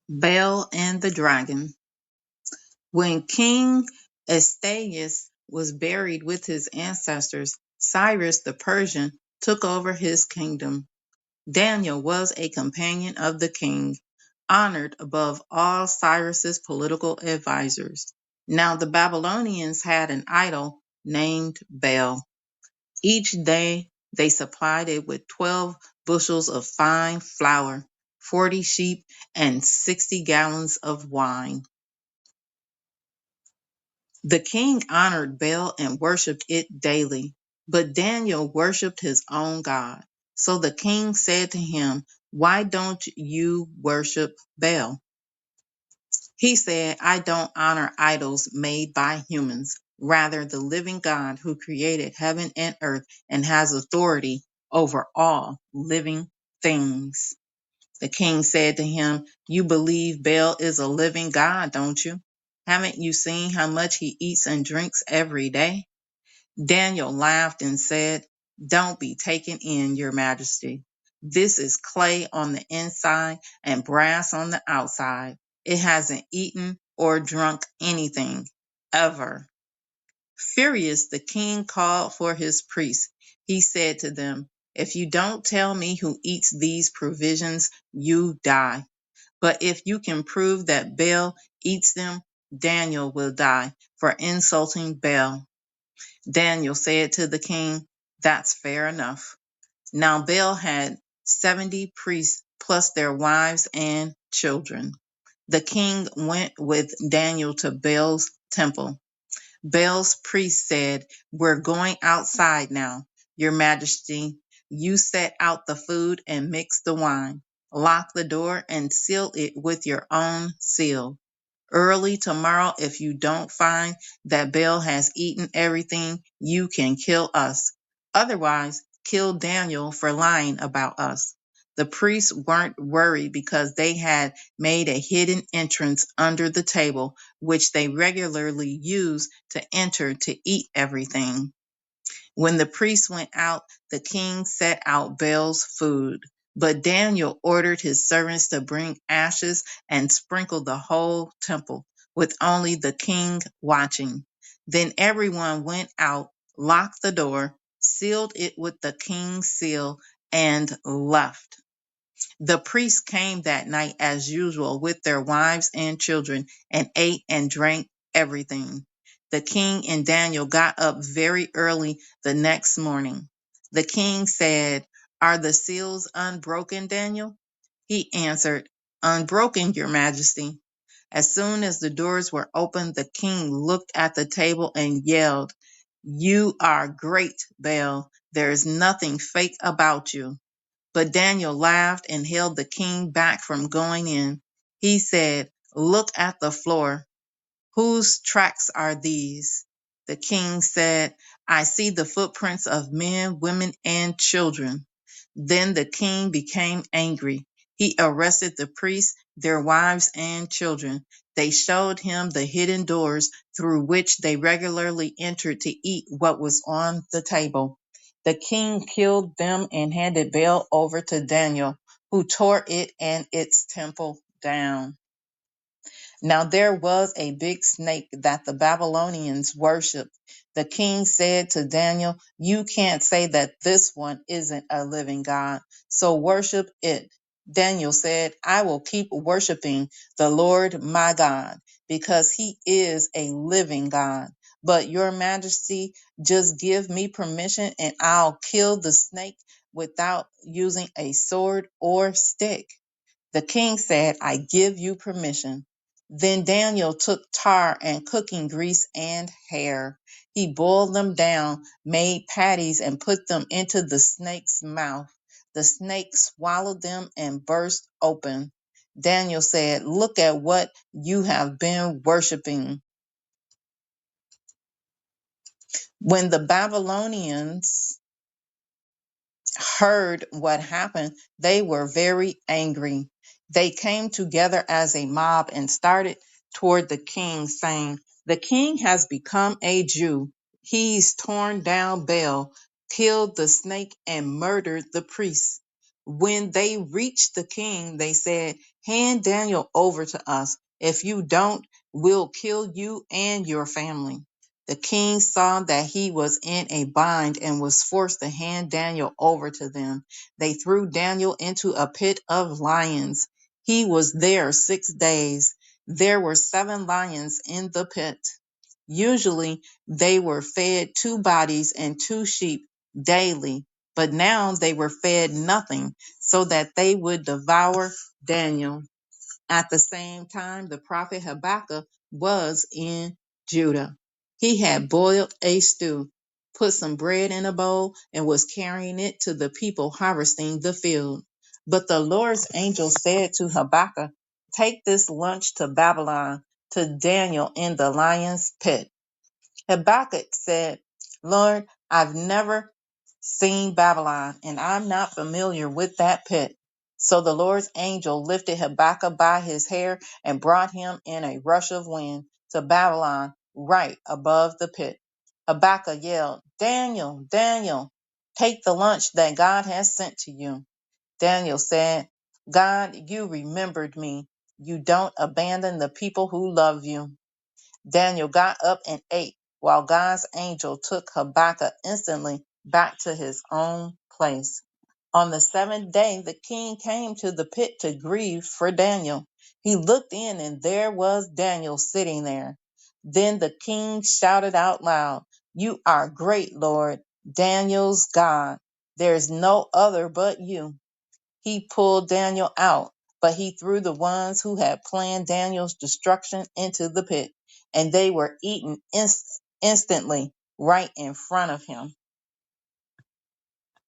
Bel and the Dragon. When King Astyages was buried with his ancestors, Cyrus the Persian took over his kingdom. Daniel was a companion of the king, honored above all Cyrus's political advisors. Now the Babylonians had an idol named Bel. Each day they supplied it with 12 bushels of fine flour, 40 sheep, and 60 gallons of wine. The king honored Baal and worshipped it daily, but Daniel worshipped his own God. So the king said to him, "Why don't you worship Baal?" He said, "I don't honor idols made by humans, rather the living God who created heaven and earth and has authority over all living things." The king said to him, "You believe Baal is a living God, don't you? Haven't you seen how much he eats and drinks every day?" Daniel laughed and said, "Don't be taken in, your majesty. This is clay on the inside and brass on the outside. It hasn't eaten or drunk anything, ever." Furious, the king called for his priests. He said to them, "If you don't tell me who eats these provisions, you die. But if you can prove that Baal eats them, Daniel will die for insulting Baal." Daniel said to the king, "That's fair enough." Now Baal had 70 priests plus their wives and children. The king went with Daniel to Baal's temple. Baal's priest said, "We're going outside now, your majesty. You set out the food and mix the wine. Lock the door and seal it with your own seal. Early tomorrow, if you don't find that Baal has eaten everything, you can kill us. Otherwise, kill Daniel for lying about us." The priests weren't worried because they had made a hidden entrance under the table, which they regularly used to enter to eat everything. When the priests went out, the king set out Baal's food. But Daniel ordered his servants to bring ashes and sprinkle the whole temple, with only the king watching. Then everyone went out, locked the door, sealed it with the king's seal, and left. The priests came that night as usual with their wives and children and ate and drank everything. The king and Daniel got up very early the next morning. The king said, "Are the seals unbroken, Daniel?" He answered, "Unbroken, your majesty." As soon as the doors were opened, the king looked at the table and yelled, "You are great, Baal. There is nothing fake about you." But Daniel laughed and held the king back from going in. He said, "Look at the floor. Whose tracks are these?" The king said, "I see the footprints of men, women, and children." Then the king became angry. He arrested the priests, their wives, and children. They showed him the hidden doors through which they regularly entered to eat what was on the table. The king killed them and handed Baal over to Daniel, who tore it and its temple down. Now there was a big snake that the Babylonians worshipped. The king said to Daniel, "You can't say that this one isn't a living God, so worship it." Daniel said, "I will keep worshiping the Lord my God, because he is a living God. But your majesty, just give me permission and I'll kill the snake without using a sword or stick." The king said, "I give you permission." Then Daniel took tar and cooking grease and hair. He boiled them down, made patties, and put them into the snake's mouth. The snake swallowed them and burst open. Daniel said, "Look at what you have been worshiping." When the Babylonians heard what happened, they were very angry. They came together as a mob and started toward the king, saying, "The king has become a Jew. He's torn down Baal, killed the snake, and murdered the priests." When they reached the king, they said, "Hand Daniel over to us. If you don't, we'll kill you and your family." The king saw that he was in a bind and was forced to hand Daniel over to them. They threw Daniel into a pit of lions. He was there 6 days. There were 7 lions in the pit. Usually they were fed 2 bodies and 2 sheep daily, but now they were fed nothing, so that they would devour Daniel. At the same time, the prophet Habakkuk was in Judah. He had boiled a stew, put some bread in a bowl, and was carrying it to the people harvesting the field. But the Lord's angel said to Habakkuk, "Take this lunch to Babylon, to Daniel in the lion's pit." Habakkuk said, "Lord, I've never seen Babylon, and I'm not familiar with that pit." So the Lord's angel lifted Habakkuk by his hair and brought him in a rush of wind to Babylon right above the pit. Habakkuk yelled, "Daniel, Daniel, take the lunch that God has sent to you." Daniel said, "God, you remembered me. You don't abandon the people who love you." Daniel got up and ate, while God's angel took Habakkuk instantly back to his own place. On the 7th day, the king came to the pit to grieve for Daniel. He looked in, and there was Daniel sitting there. Then the king shouted out loud, "You are great, Lord, Daniel's God. There is no other but you." He pulled Daniel out, but he threw the ones who had planned Daniel's destruction into the pit, and they were eaten instantly right in front of him.